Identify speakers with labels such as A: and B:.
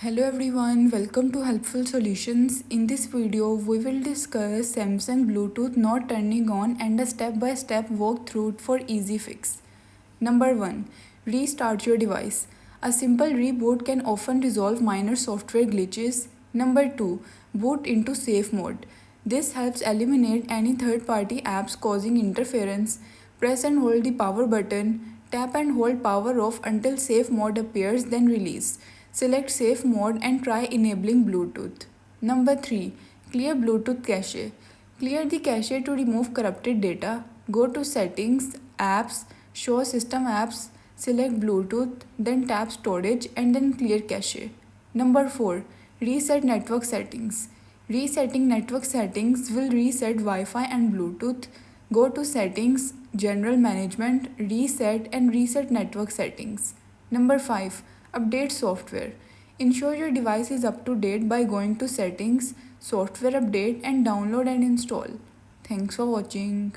A: Hello everyone, welcome to Helpful Solutions. In this video, we will discuss Samsung Bluetooth not turning on and a step-by-step walkthrough for easy fix. Number 1. Restart your device. A simple reboot can often resolve minor software glitches. Number 2. Boot into safe mode. This helps eliminate any third-party apps causing interference. Press and hold the power button. Tap and hold power off until safe mode appears, then release. Select safe mode and try enabling Bluetooth. Number 3. Clear Bluetooth cache. Clear the cache to remove corrupted data. Go to Settings, Apps, Show System Apps, select Bluetooth, then tap Storage and then Clear Cache. Number 4. Reset network settings. Resetting network settings will reset Wi-Fi and Bluetooth. Go to Settings, General Management, Reset and reset network settings. Number 5. Update software. Ensure your device is up to date by going to Settings, Software Update and download and install. Thanks for watching.